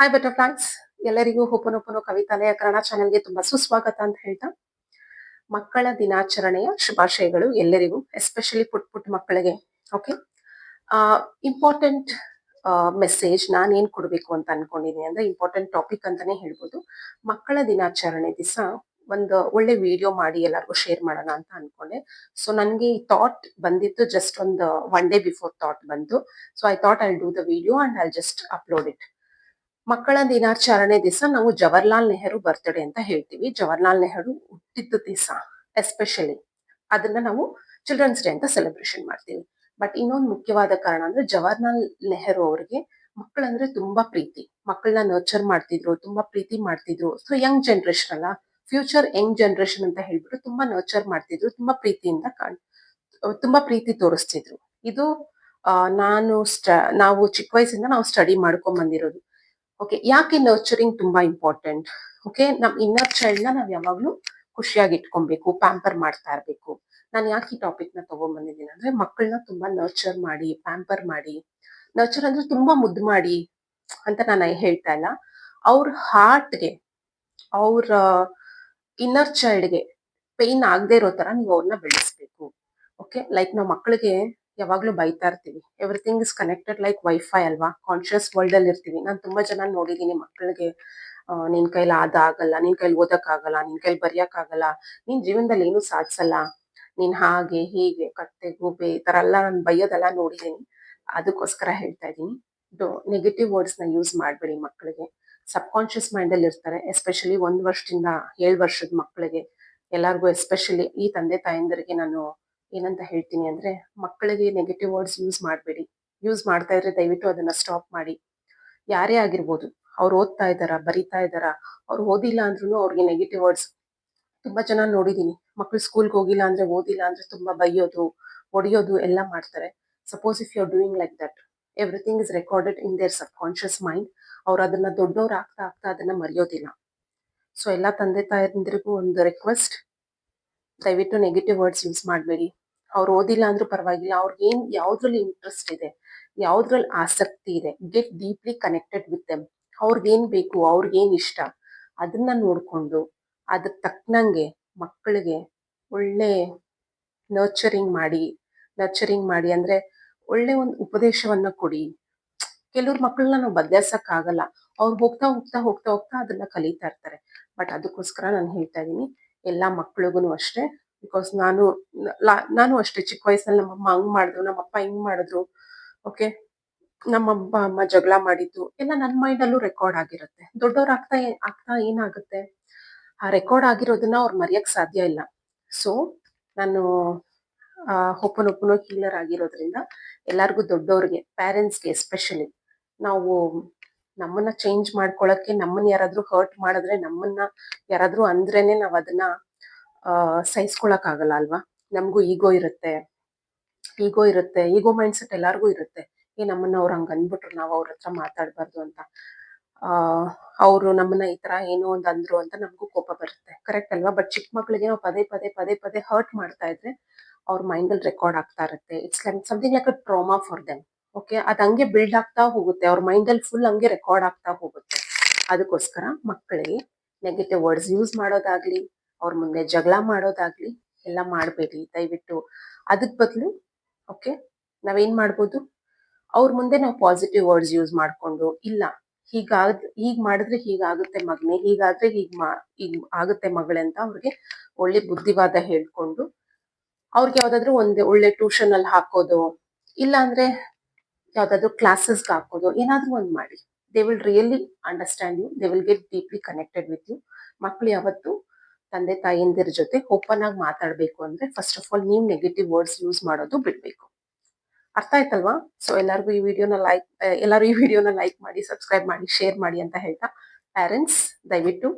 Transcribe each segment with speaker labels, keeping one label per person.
Speaker 1: Hi butterflies, ಎಲ್ಲರಿಗೂ ಹೋಪನೋಪನೋ ಕವಿತಾಲಯ ಕನ್ನಡ ಚಾನೆಲ್ಗೆ ತುಂಬಾ ಸುಸ್ವಾಗತ ಅಂತ ಹೇಳ್ತಾ, ಮಕ್ಕಳ ದಿನಾಚರಣೆಯ ಶುಭಾಶಯಗಳು ಎಲ್ಲರಿಗೂ, ಎಸ್ಪೆಷಲಿ ಪುಟ್ ಪುಟ್ ಮಕ್ಕಳಿಗೆ. ಓಕೆ, ಇಂಪಾರ್ಟೆಂಟ್ ಮೆಸೇಜ್ ನಾನು ಏನ್ ಕೊಡ್ಬೇಕು ಅಂತ ಅನ್ಕೊಂಡಿದೀನಿ ಅಂದ್ರೆ, ಇಂಪಾರ್ಟೆಂಟ್ ಟಾಪಿಕ್ ಅಂತಾನೆ ಹೇಳ್ಬೋದು. ಮಕ್ಕಳ ದಿನಾಚರಣೆ ದಿವಸ ಒಂದು ಒಳ್ಳೆ ವಿಡಿಯೋ ಮಾಡಿ ಎಲ್ಲರಿಗೂ ಶೇರ್ ಮಾಡೋಣ ಅಂತ ಅನ್ಕೊಂಡೆ. ಸೊ ನನ್ಗೆ ಈ ಥಾಟ್ ಬಂದಿತ್ತು ಜಸ್ಟ್ ಒಂದು ಒನ್ ಡೇ ಬಿಫೋರ್ ಥಾಟ್ ಬಂತು. So I thought I do the video and I just upload it. ಮಕ್ಕಳ ದಿನಾಚರಣೆ ದಿವಸ ನಾವು ಜವಾಹರ್ಲಾಲ್ ನೆಹರು ಬರ್ತ್ಡೇ ಅಂತ ಹೇಳ್ತೀವಿ. ಜವಾಹರ್ಲಾಲ್ ನೆಹರು ಹುಟ್ಟಿದ ದಿವಸ ಎಸ್ಪೆಷಲಿ ಅದನ್ನ ನಾವು ಚಿಲ್ಡ್ರನ್ಸ್ ಡೇ ಅಂತ ಸೆಲೆಬ್ರೇಷನ್ ಮಾಡ್ತೀವಿ. ಬಟ್ ಇನ್ನೊಂದು ಮುಖ್ಯವಾದ ಕಾರಣ ಅಂದ್ರೆ, ಜವಾಹರ್ಲಾಲ್ ನೆಹರು ಅವರಿಗೆ ಮಕ್ಕಳಂದ್ರೆ ತುಂಬಾ ಪ್ರೀತಿ. ಮಕ್ಕಳನ್ನ ನರ್ಚರ್ ಮಾಡ್ತಿದ್ರು, ತುಂಬಾ ಪ್ರೀತಿ ಮಾಡ್ತಿದ್ರು. ಸೊ ಯಂಗ್ ಜನರೇಷನ್ ಅಲ್ಲ, ಫ್ಯೂಚರ್ ಯಂಗ್ ಜನರೇಷನ್ ಅಂತ ಹೇಳ್ಬಿಟ್ಟು ತುಂಬಾ ನರ್ಚರ್ ಮಾಡ್ತಿದ್ರು, ತುಂಬಾ ಪ್ರೀತಿಯಿಂದ ತುಂಬಾ ಪ್ರೀತಿ ತೋರಿಸ್ತಿದ್ರು. ಇದು ನಾನು ನಾವು ಚಿಕ್ಕ ವಯಸ್ಸಿಂದ ನಾವು ಸ್ಟಡಿ ಮಾಡ್ಕೊಂಡ್ ಬಂದಿರೋದು. ಓಕೆ, ಯಾಕೆ ನರ್ಚರಿಂಗ್ ತುಂಬಾ ಇಂಪಾರ್ಟೆಂಟ್? ಓಕೆ, ನಮ್ ಇನ್ನರ್ ಚೈಲ್ಡ್ ನ ನಾವ್ ಯಾವಾಗ್ಲೂ ಖುಷಿಯಾಗಿ ಇಟ್ಕೊಬೇಕು, ಪ್ಯಾಂಪರ್ ಮಾಡ್ತಾ ಇರ್ಬೇಕು. ನಾನು ಯಾಕೆ ಈ ಟಾಪಿಕ್ ನ ತಗೊಂಡ್ ಬಂದಿದ್ದೀನಿ ಅಂದ್ರೆ, ಮಕ್ಕಳನ್ನ ತುಂಬಾ ನರ್ಚರ್ ಮಾಡಿ, ಪ್ಯಾಂಪರ್ ಮಾಡಿ, ನರ್ಚರ್ ಅಂದ್ರೆ ತುಂಬಾ ಮುದ್ದು ಮಾಡಿ ಅಂತ ನಾನು ಹೇಳ್ತಾ ಇಲ್ಲ. ಅವ್ರ ಹಾರ್ಟ್ಗೆ, ಅವ್ರ ಇನ್ನರ್ ಚೈಲ್ಡ್ಗೆ ಪೇನ್ ಆಗದೆ ಇರೋ ತರ ನೀವು ಅವ್ರನ್ನ ಬೆಳೆಸ್ಬೇಕು. ಓಕೆ, ಲೈಕ್ ನಾವು ಮಕ್ಕಳಿಗೆ ಯಾವಾಗ್ಲೂ ಬೈತಾ ಇರ್ತೀವಿ. Everything is connected like wifi ಅಲ್ವಾ, ಕಾನ್ಶಿಯಸ್ ವರ್ಲ್ಡ್ ಅಲ್ಲಿ ಇರ್ತೀವಿ. ನಾನು ತುಂಬಾ ಜನ ನೋಡಿದೀನಿ ಮಕ್ಕಳಿಗೆ, ನಿನ್ ಕೈಲಿ ಆಗಲ್ಲ, ನಿನ್ ಕೈಲಿ ಓದಕ್ ಆಗಲ್ಲ, ನಿನ್ ಕೈಲಿ ಬರೆಯಕ್ ಆಗಲ್ಲ, ನೀನ್ ಜೀವನದಲ್ಲಿ ಏನು ಸಾಧಿಸಲ್ಲ, ನೀನ್ ಹಾಗೆ ಹೀಗೆ ಕತ್ತೆ ಗೂಬೆ ಈ ತರ ಎಲ್ಲ ನಾನು ಬೈಯೋದೆಲ್ಲ ನೋಡಿದೀನಿ. ಅದಕ್ಕೋಸ್ಕರ ಹೇಳ್ತಾ ಇದೀನಿ, ನೆಗೆಟಿವ್ ವರ್ಡ್ಸ್ ನ ಯೂಸ್ ಮಾಡ್ಬೇಡಿ ಮಕ್ಕಳಿಗೆ. ಸಬ್ ಕಾನ್ಶಿಯಸ್ ಮೈಂಡ್ ಅಲ್ಲಿ ಇರ್ತಾರೆ. ಎಸ್ಪೆಷಲಿ 1 ವರ್ಷದಿಂದ 7 ವರ್ಷದ ಮಕ್ಕಳಿಗೆ ಎಲ್ಲಾರ್ಗು, ಎಸ್ಪೆಷಲಿ ಈ ತಂದೆ ತಾಯಂದಿರಿಗೆ ನಾನು ಏನಂತ ಹೇಳ್ತೀನಿ ಅಂದ್ರೆ, ಮಕ್ಕಳಿಗೆ ನೆಗೆಟಿವ್ ವರ್ಡ್ಸ್ ಯೂಸ್ ಮಾಡಬೇಡಿ. ಯೂಸ್ ಮಾಡ್ತಾ ಇದ್ರೆ ದಯವಿಟ್ಟು ಅದನ್ನ ಸ್ಟಾಪ್ ಮಾಡಿ. ಯಾರೇ ಆಗಿರ್ಬೋದು, ಅವ್ರು ಓದ್ತಾ ಇದ್ದಾರಾ, ಬರಿತಾ ಇದ್ದಾರಾ, ಅವ್ರು ಓದಿಲ್ಲ ಅಂದ್ರೂ ಅವ್ರಿಗೆ ನೆಗೆಟಿವ್ ವರ್ಡ್ಸ್. ತುಂಬಾ ಜನ ನೋಡಿದೀನಿ, ಮಕ್ಳು ಸ್ಕೂಲ್ಗೆ ಹೋಗಿಲ್ಲ ಅಂದ್ರೆ, ಓದಿಲ್ಲ ಅಂದ್ರೆ ತುಂಬಾ ಬೈಯೋದು, ಹೊಡಿಯೋದು ಎಲ್ಲ ಮಾಡ್ತಾರೆ. Suppose if you are doing like that, everything is recorded in their subconscious mind. ಅವ್ರು ಅದನ್ನ ದೊಡ್ಡವ್ರು ಆಗ್ತಾ ಆಗ್ತಾ ಅದನ್ನ ಮರೆಯೋದಿಲ್ಲ. ಸೊ ಎಲ್ಲಾ ತಂದೆ ತಾಯಂದಿರಿಗೂ ಒಂದು ರಿಕ್ವೆಸ್ಟ್, ದಯವಿಟ್ಟು ನೆಗೆಟಿವ್ ವರ್ಡ್ಸ್ ಯೂಸ್ ಮಾಡಬೇಡಿ. ಅವ್ರು ಓದಿಲ್ಲ ಅಂದ್ರೂ ಪರವಾಗಿಲ್ಲ, ಅವ್ರಿಗೆ ಏನ್ ಯಾವ್ದ್ರಲ್ಲಿ ಇಂಟ್ರೆಸ್ಟ್ ಇದೆ, ಯಾವ್ದ್ರಲ್ಲಿ ಆಸಕ್ತಿ ಇದೆ, get deeply connected with them. ಅವ್ರಿಗೇನ್ ಬೇಕು, ಅವ್ರಿಗೇನ್ ಇಷ್ಟ, ಅದನ್ನ ನೋಡ್ಕೊಂಡು ಅದ್ರ ತಕ್ಕನಂಗೆ ಮಕ್ಕಳಿಗೆ ಒಳ್ಳೆ ನರ್ಚರಿಂಗ್ ಮಾಡಿ ಅಂದ್ರೆ ಒಳ್ಳೆ ಒಂದು ಉಪದೇಶವನ್ನ ಕೊಡಿ. ಕೆಲವ್ರ ಮಕ್ಕಳನ್ನ ನಾವು ಬದಲಾಯಿಸಕ್ ಆಗಲ್ಲ, ಅವ್ರು ಹೋಗ್ತಾ ಹೋಗ್ತಾ ಹೋಗ್ತಾ ಹೋಗ್ತಾ ಅದನ್ನ ಕಲಿತಾ ಇರ್ತಾರೆ. ಬಟ್ ಅದಕ್ಕೋಸ್ಕರ ನಾನು ಹೇಳ್ತಾ ಇದೀನಿ, ಎಲ್ಲಾ ಮಕ್ಳಿಗೂ ಅಷ್ಟೇ. ಬಿಕಾಸ್ ನಾನು ಅಷ್ಟೇ ಚಿಕ್ಕ ವಯಸ್ಸಲ್ಲಿ ನಮ್ಮಮ್ಮ ಹಂಗ್ ಮಾಡಿದ್ರು, ನಮ್ಮಪ್ಪ ಹಿಂಗ್ ಮಾಡಿದ್ರು. ಓಕೆ, ನಮ್ಮಪ್ಪ ಅಮ್ಮ ಜಗಳ ಮಾಡಿದ್ದು ಎಲ್ಲ ನನ್ನ ಮೈಂಡ್ ಅಲ್ಲೂ ರೆಕಾರ್ಡ್ ಆಗಿರುತ್ತೆ. ದೊಡ್ಡವ್ರು ಆಗ್ತಾ ಆಗ್ತಾ ಏನಾಗುತ್ತೆ, ಆ ರೆಕಾರ್ಡ್ ಆಗಿರೋದನ್ನ ಅವ್ರು ಮರೆಯಕ್ ಸಾಧ್ಯ ಇಲ್ಲ. ಸೊ ನಾನು ಒಪ್ಪನೊಪ್ಪನೋ ಹೀಲರ್ ಆಗಿರೋದ್ರಿಂದ ಎಲ್ಲಾರ್ಗು, ದೊಡ್ಡವ್ರಿಗೆ, ಪೇರೆಂಟ್ಸ್ಗೆ ಎಸ್ಪೆಷಲಿ, ನಾವು ನಮ್ಮನ್ನ ಚೇಂಜ್ ಮಾಡ್ಕೊಳಕ್ಕೆ, ನಮ್ಮನ್ನ ಯಾರಾದ್ರೂ ಹರ್ಟ್ ಮಾಡಿದ್ರೆ, ನಮ್ಮನ್ನ ಯಾರಾದ್ರೂ ಅಂದ್ರೇನೆ ನಾವ್ ಅದನ್ನ ಸಹಿಸ್ಕೊಳಕ್ ಆಗಲ್ಲ ಅಲ್ವಾ. ನಮಗೂ ಈಗೋ ಇರುತ್ತೆ, ಈಗೋ ಮೈಂಡ್ ಸೆಟ್ ಎಲ್ಲಾರ್ಗೂ ಇರುತ್ತೆ. ನಮ್ಮನ್ನ ಅವ್ರು ಹಂಗ ಅಂದ್ಬಿಟ್ರು, ನಾವು ಅವ್ರ ಹತ್ರ ಮಾತಾಡ್ಬಾರ್ದು ಅಂತ. ಅವರು ನಮ್ಮನ್ನ ಈ ತರ ಏನೋ ಒಂದ್ ಅಂದ್ರು ಅಂತ ನಮಗೂ ಕೋಪ ಬರುತ್ತೆ, ಕರೆಕ್ಟ್ ಅಲ್ವಾ. ಬಟ್ ಚಿಕ್ಕ ಮಕ್ಳಿಗೆ ನಾವು ಪದೇ ಪದೇ ಪದೇ ಪದೇ ಹರ್ಟ್ ಮಾಡ್ತಾ ಇದ್ರೆ ಅವ್ರ ಮೈಂಡ್ ಅಲ್ಲಿ ರೆಕಾರ್ಡ್ ಆಗ್ತಾ ಇರುತ್ತೆ. It's like something like a trauma for them. Okay, ಅದ್ ಹಂಗೆ ಬಿಲ್ಡ್ ಆಗ್ತಾ ಹೋಗುತ್ತೆ, ಅವ್ರ ಮೈಂಡ್ ಅಲ್ಲಿ ಫುಲ್ ಹಂಗೆ ರೆಕಾರ್ಡ್ ಆಗ್ತಾ ಹೋಗುತ್ತೆ. ಅದಕ್ಕೋಸ್ಕರ ಮಕ್ಕಳಿಗೆ ನೆಗೆಟಿವ್ ವರ್ಡ್ಸ್ ಯೂಸ್ ಮಾಡೋದಾಗ್ಲಿ, ಅವ್ರ ಮುಂದೆ ಜಗಳ ಮಾಡೋದಾಗ್ಲಿ ಎಲ್ಲ ಮಾಡಬೇಡಿ ದಯವಿಟ್ಟು. ಅದಕ್ ಬದಲು ಓಕೆ, ನಾವೇನ್ ಮಾಡ್ಬೋದು, ಅವ್ರ ಮುಂದೆ ನಾವು ಪಾಸಿಟಿವ್ ವರ್ಡ್ಸ್ ಯೂಸ್ ಮಾಡ್ಕೊಂಡು, ಇಲ್ಲ ಹೀಗ್ ಮಾಡಿದ್ರೆ ಹೀಗಾಗುತ್ತೆ ಮಗನೇ, ಹೀಗಾದ್ರೆ ಹೀಗ್ ಆಗುತ್ತೆ ಮಗಳೇ ಅಂತ ಅವ್ರಿಗೆ ಒಳ್ಳೆ ಬುದ್ಧಿವಾದ ಹೇಳ್ಕೊಂಡು, ಅವ್ರಿಗೆ ಯಾವ್ದಾದ್ರು ಒಂದು ಒಳ್ಳೆ ಟ್ಯೂಷನ್ ಅಲ್ಲಿ ಹಾಕೋದು, ಇಲ್ಲ ಅಂದ್ರೆ ಯಾವ್ದಾದ್ರು ಕ್ಲಾಸಸ್ಗೆ ಹಾಕೋದು, ಏನಾದ್ರೂ ಒಂದ್ ಮಾಡಿ. They will really understand you, they will get deeply connected with you. ಮಕ್ಳು ಯಾವತ್ತು ತಂದೆ ತಾಯಿಯಂದಿರ ಜೊತೆ ಓಪನ್ ಆಗಿ ಮಾತಾಡ್ಬೇಕು ಅಂದ್ರೆ, ಫಸ್ಟ್ ಆಫ್ ಆಲ್ ನೀವು ನೆಗೆಟಿವ್ ವರ್ಡ್ಸ್ ಯೂಸ್ ಮಾಡೋದು ಬಿಡ್ಬೇಕು. ಅರ್ಥ ಆಯ್ತಲ್ವಾ? ಸೊ ಎಲ್ಲರೂ ಈ ವಿಡಿಯೋನ ಲೈಕ್ ಮಾಡಿ, ಸಬ್ಸ್ಕ್ರೈಬ್ ಮಾಡಿ, ಶೇರ್ ಮಾಡಿ ಅಂತ ಹೇಳ್ತಾ, ಪೇರೆಂಟ್ಸ್ ದಯವಿಟ್ಟು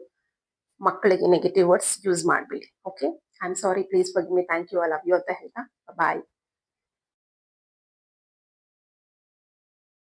Speaker 1: ಮಕ್ಕಳಿಗೆ ನೆಗೆಟಿವ್ ವರ್ಡ್ಸ್ ಯೂಸ್ ಮಾಡಬೇಡಿ. Okay, I am sorry, please forgive me, thank you, I love you ಅಂತ ಹೇಳ್ತಾ ಬಾಯ್.